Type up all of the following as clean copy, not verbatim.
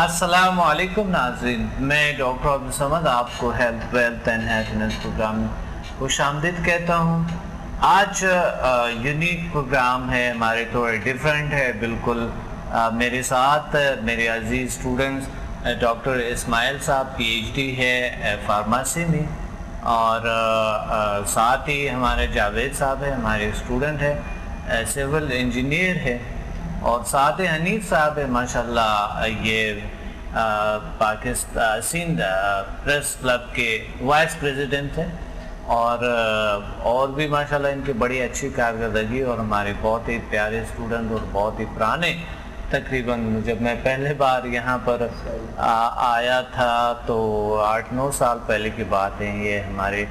السلام علیکم ناظرین، میں ڈاکٹر عبدالصمد آپ کو health wealth and happiness program میں خوش آمدید کہتا ہوں۔ آج یونیک پروگرام ہے، ہمارے تھوڑے ڈیفرنٹ ہے بالکل۔ میرے ساتھ میرے عزیز اسٹوڈنٹس ڈاکٹر اسماعیل صاحب پی ایچ ڈی ہے فارمیسی میں، اور ساتھ ہی ہمارے جاوید صاحب ہے، ہمارے اسٹوڈنٹ ہے، سول انجینئر ہے، اور ساتھ ہی حنیف صاحب ہے ماشاءاللہ، یہ پاکستان سندھ پریس کلب کے وائس پریزیڈنٹ ہیں، اور بھی ماشاءاللہ ان کی بڑی اچھی کارکردگی، اور ہمارے بہت ہی پیارے اسٹوڈنٹ اور بہت ہی پرانے۔ تقریباً جب میں پہلے بار یہاں پر آیا تھا تو 8-9 سال پہلے کی بات ہے، یہ ہمارے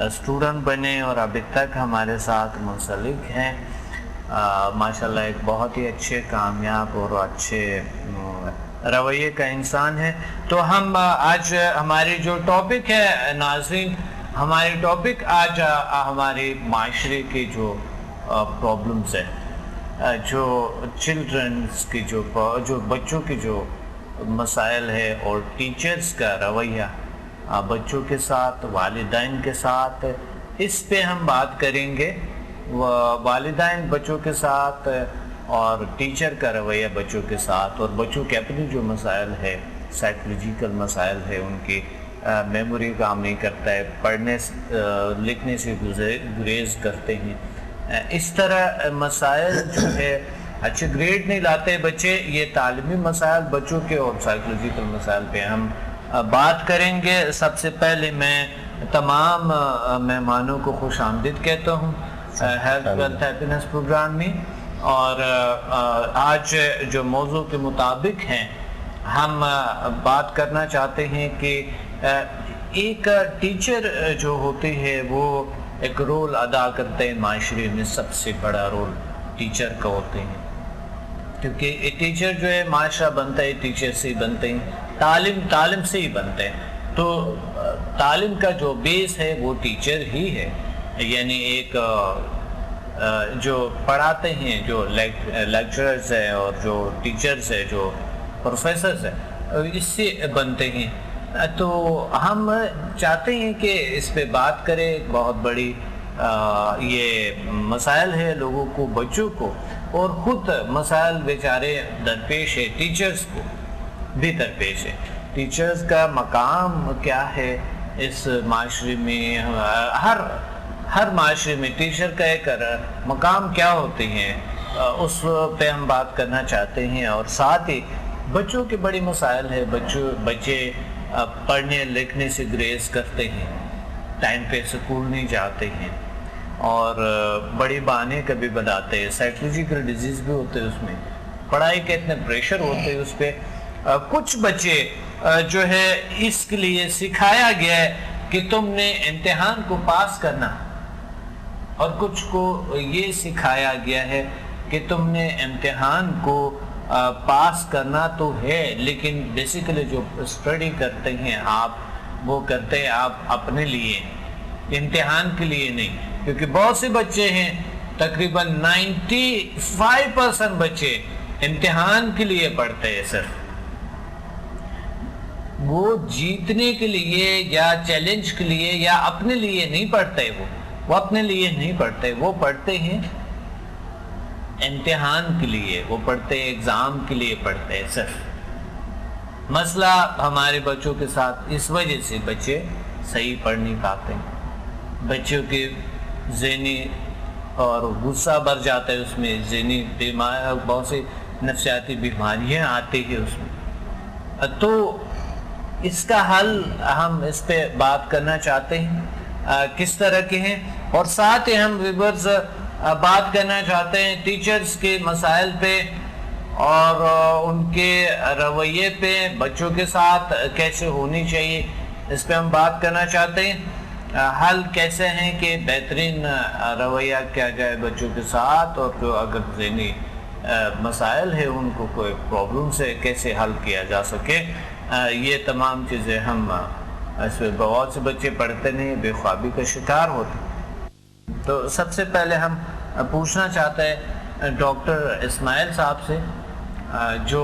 اسٹوڈنٹ بنے اور ابھی تک ہمارے ساتھ منسلک ہیں۔ ماشاءاللہ ایک بہت ہی اچھے کامیاب اور اچھے رویے کا انسان ہے۔ تو ہم آج ہماری جو ٹاپک ہے ناظرین، ہماری ٹاپک آج ہمارے معاشرے کی جو پرابلمز ہیں، جو چلڈرنس کی جو بچوں کی جو مسائل ہے، اور ٹیچرز کا رویہ بچوں کے ساتھ، والدین کے ساتھ، اس پہ ہم بات کریں گے۔ والدین بچوں کے ساتھ اور ٹیچر کا رویہ بچوں کے ساتھ، اور بچوں کے اپنی جو مسائل ہے، سائیکولوجیکل مسائل ہے، ان کی میموری کام نہیں کرتا ہے، پڑھنے لکھنے سے گریز کرتے ہیں، اس طرح مسائل جو ہے، اچھے گریڈ نہیں لاتے بچے، یہ تعلیمی مسائل بچوں کے اور سائیکولوجیکل مسائل پہ ہم بات کریں گے۔ سب سے پہلے میں تمام مہمانوں کو خوش آمدید کہتا ہوں ہیلتھ ویلتھ ہیپینس پروگرام میں، اور آج جو موضوع کے مطابق ہیں ہم بات کرنا چاہتے ہیں کہ ایک ٹیچر جو ہوتی ہے وہ ایک رول ادا کرتے ہیں معاشرے میں، سب سے بڑا رول ٹیچر کا ہوتے ہیں، کیونکہ ٹیچر جو ہے معاشرہ بنتا ہے، ٹیچر سے ہی بنتے ہیں، تعلیم سے ہی بنتے ہیں، تو تعلیم کا جو بیس ہے وہ ٹیچر ہی ہے، یعنی ایک جو پڑھاتے ہیں، جو لیکچررز ہیں اور جو ٹیچرز ہیں، جو پروفیسرز ہیں، اس سے بنتے ہیں۔ تو ہم چاہتے ہیں کہ اس پہ بات کریں، بہت بڑی یہ مسائل ہے لوگوں کو، بچوں کو، اور خود مسائل بیچارے درپیش ہے، ٹیچرز کو بھی درپیش ہے۔ ٹیچرز کا مقام کیا ہے اس معاشرے میں؟ ہر معاشرے میں ٹیچر کا ایک مقام کیا ہوتی ہیں، اس پہ ہم بات کرنا چاہتے ہیں، اور ساتھ ہی بچوں کی بڑی مسائل ہے، بچے پڑھنے لکھنے سے گریز کرتے ہیں، ٹائم پہ سکول نہیں جاتے ہیں، اور بڑی بہانے کبھی بناتے ہیں، سائیکولوجیکل ڈیزیز بھی ہوتے ہیں، اس میں پڑھائی کے اتنے پریشر ہوتے ہیں اس پہ۔ کچھ بچے جو ہے اس کے لیے سکھایا گیا ہے کہ تم نے امتحان کو پاس کرنا، اور کچھ کو یہ سکھایا گیا ہے کہ تم نے امتحان کو پاس کرنا تو ہے، لیکن بیسیکلی جو اسٹڈی کرتے ہیں آپ، وہ کرتے ہیں آپ اپنے لیے، امتحان کے لیے نہیں، کیونکہ بہت سے بچے ہیں، تقریباً 95% بچے امتحان کے لیے پڑھتے ہیں، صرف وہ جیتنے کے لیے یا چیلنج کے لیے یا اپنے لیے نہیں پڑھتے، وہ اپنے لیے نہیں پڑھتے، وہ پڑھتے ہیں امتحان کے لیے، وہ پڑھتے ہیں ایگزام کے لیے پڑھتے ہیں صرف۔ مسئلہ ہمارے بچوں کے ساتھ اس وجہ سے بچے صحیح پڑھ نہیں پاتے، بچوں کے ذہنی اور غصہ بھر جاتا ہے، اس میں ذہنی بیمار، بہت سی نفسیاتی بیماریاں آتی ہیں اس میں۔ تو اس کا حل ہم اس پہ بات کرنا چاہتے ہیں، کس طرح کے ہیں، اور ساتھ ہی ہم ویورز بات کرنا چاہتے ہیں ٹیچرز کے مسائل پہ، اور ان کے رویے پہ، بچوں کے ساتھ کیسے ہونی چاہیے، اس پہ ہم بات کرنا چاہتے ہیں۔ حل کیسے ہیں کہ بہترین رویہ کیا جائے بچوں کے ساتھ، اور جو اگر ذہنی مسائل ہے ان کو کوئی پرابلم سے کیسے حل کیا جا سکے، یہ تمام چیزیں ہم اس میں بہت سے بچے پڑھتے نہیں، بے خوابی کا شکار ہوتے۔ تو سب سے پہلے ہم پوچھنا چاہتے ہیں ڈاکٹر اسماعیل صاحب سے، جو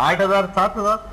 8000 7000।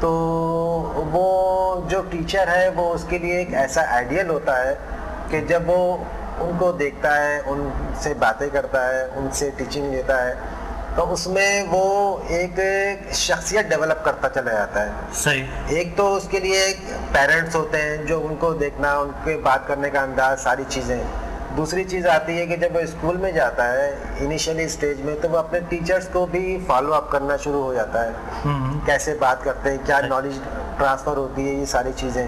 تو وہ جو ٹیچر ہے وہ اس کے لیے ایک ایسا آئیڈیل ہوتا ہے کہ جب وہ ان کو دیکھتا ہے، ان سے باتیں کرتا ہے، ان سے ٹیچنگ لیتا ہے، تو اس میں وہ ایک شخصیت ڈیولپ کرتا چلا جاتا ہے. صحیح. ایک تو اس کے لیے پیرنٹس ہوتے ہیں جو ان کو دیکھنا، ان کے بات کرنے کا انداز، ساری چیزیں. دوسری چیز آتی ہے کہ جب وہ اسکول میں جاتا ہے انیشلی اسٹیج میں، تو وہ اپنے ٹیچرز کو بھی فالو اپ کرنا شروع ہو جاتا ہے، کیسے بات کرتے ہیں، کیا نالج ٹرانسفر ہوتی ہے، یہ ساری چیزیں.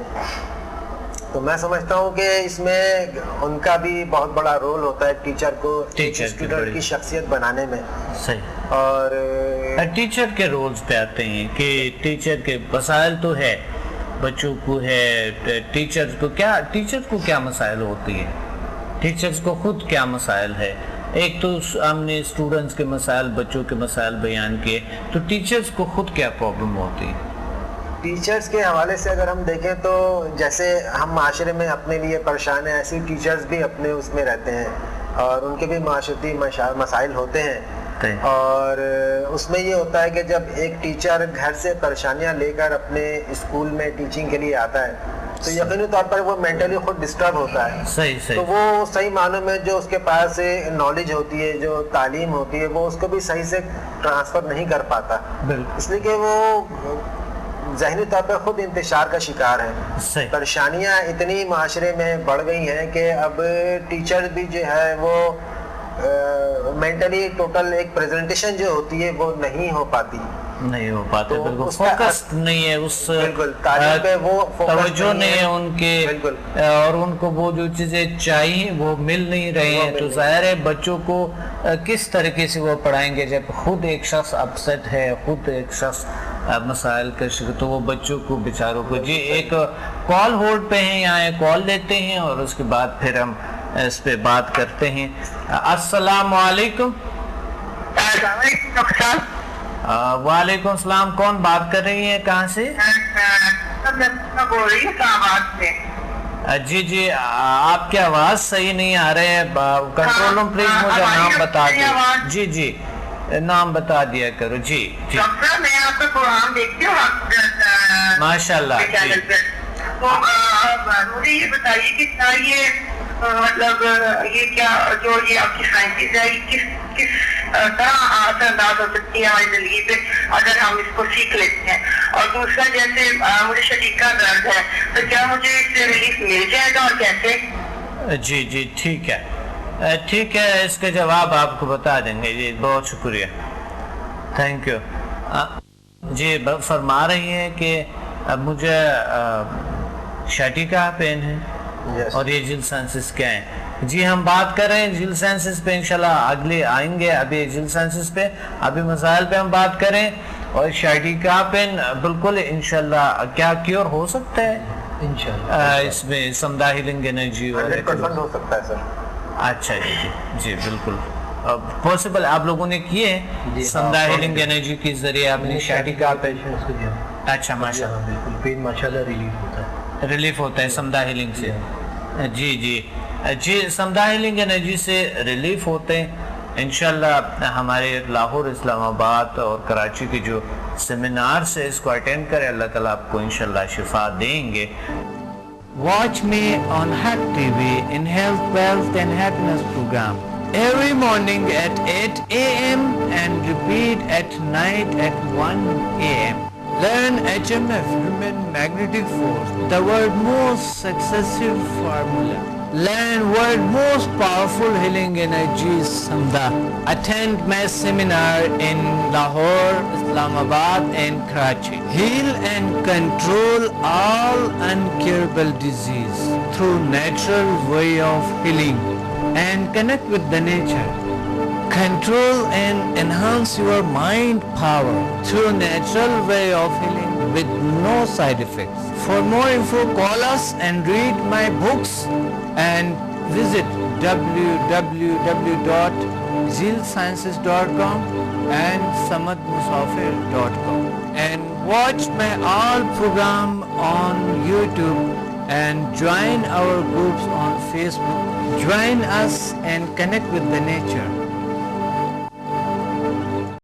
تو میں سمجھتا ہوں کہ اس میں ان کا بھی بہت بڑا رول ہوتا ہے ٹیچر کو اسٹوڈنٹ کی شخصیت بنانے میں. صحیح. اور ٹیچر کے رولز پہ آتے ہیں کہ ٹیچر کے مسائل تو ہے، بچوں کو ہے، ٹیچر کو کیا مسائل ہوتی ہے، ٹیچرز کو خود کیا مسائل ہے. ایک تو ہم نے اسٹوڈنٹس کے مسائل، بچوں کے مسائل بیان کیے، تو ٹیچرز کو خود کیا پرابلم ہوتی ہے. ٹیچرز کے حوالے سے اگر ہم دیکھیں تو جیسے ہم معاشرے میں اپنے لیے پریشان ہیں، ایسے ٹیچرز بھی اپنے اس میں رہتے ہیں اور ان کے بھی معاشرتی مسائل ہوتے ہیں. اور اس میں یہ ہوتا ہے کہ جب ایک ٹیچر گھر سے پریشانیاں لے کر اپنے اسکول میں ٹیچنگ کے لیے آتا ہے تو یقینی طور پر وہ مینٹلی خود ڈسٹرب ہوتا ہے. تو وہ صحیح معنوں میں جو اس کے پاس نالج ہوتی ہے، جو تعلیم ہوتی ہے، وہ اس کو بھی صحیح سے ٹرانسفر نہیں کر پاتا، اس لیے کہ وہ ذہنی طور پہ خود انتشار کا شکار ہے. پریشانیاں اتنی معاشرے میں بڑھ گئی ہیں کہ اب ٹیچر بھی جو ہے وہ مینٹلی ٹوٹل ایک پریزنٹیشن جو ہوتی ہے وہ نہیں ہو پاتی، بالکل فوکس نہیں ہے، اس تعلیم پہ وہ توجہ نہیں ہے ان کے، اور ان کو وہ جو چیزیں چاہیے وہ مل نہیں رہے ہیں. تو ظاہر ہے بچوں کو کس طریقے سے وہ پڑھائیں گے جب خود ایک شخص اپسیٹ ہے، خود ایک شخص مسائل کا شکار، تو وہ بچوں کو بیچاروں کو. جی ایک کال ہولڈ پہ ہیں، یہاں کال لیتے ہیں اور اس کے بعد پھر ہم اس پہ بات کرتے ہیں. السلام علیکم. وعلیکم السلام. کون بات کر رہی ہیں، کہاں سے؟ جی آپ کی آواز صحیح نہیں آ رہے ہیں، کنٹرول روم پلیز مجھے نام بتا دیں. جی نام بتا دیا کرو. جی میں آپ کا پروگرام دیکھتی ہوں ماشاء اللہ. مجھے یہ بتائیے کہ کیا یہ مطلب یہ کیا جو یہ آپ کی سائنسز ہے کس طرح اثر انداز ہو سکتی ہے ہماری زندگی پہ اگر ہم اس کو سیکھ لیتے ہیں. اور دوسرا جیسے مجھے شدید درد ہے تو کیا مجھے اس سے ریلیف مل جائے گا اور کیسے؟ جی ٹھیک ہے اس کا جواب آپ کو بتا دیں گے. جی بہت شکریہ، تھینک یو. جی فرما رہی ہیں کہ اب مجھے شاٹی کا پین ہے اور یہ جل سینسز کیا ہیں. جی ہم بات کر رہے ہیں جل سینسز پہ، انشاءاللہ اگلے آئیں گے. ابھی جل سینسز پہ، ابھی مسائل پہ ہم بات کریں. اور شاٹی کا پین بالکل انشاءاللہ کیا کیور ہو سکتا ہے انشاءاللہ اس میں سمدہ ہیلنگ انرجی 100% ہو سکتا ہے سر. اچھا جی بالکل پاسبل. آپ لوگوں نے کیے سمدہ ہیلنگ انرجی کے ذریعے آپ نے شاٹی کا پین؟ اچھا ماشاءاللہ بالکل پین ماشاءاللہ ریلیف ہوتا ہے سمدہ ہیلنگ سے. جی سمدہ ہیلنگ انرجی سے ریلیف ہوتے ہیں انشاءاللہ. ہمارے لاہور، اسلام آباد اور کراچی کے جو سیمینار سے اس کو اٹینڈ کرے، اللہ تعالیٰ آپ کو انشاءاللہ شفا دیں گے. Watch me on Hack TV in Health, Wealth and Happiness program every morning at 8 a.m. and repeat at night at 1 a.m. Learn HMF, Human Magnetic Force, the world's most successful formula. Learn world's most powerful healing energies, Samda. Attend my seminar in Lahore, Islamabad and Karachi. Heal and control all uncurable disease through natural way of healing and connect with the nature. Control and enhance your mind power through natural way of healing with no side effects. For more info, call us and read my books and visit www.zilsciences.com and samadmusafir.com and watch my all program on YouTube and join our groups on Facebook. Join us and connect with the nature.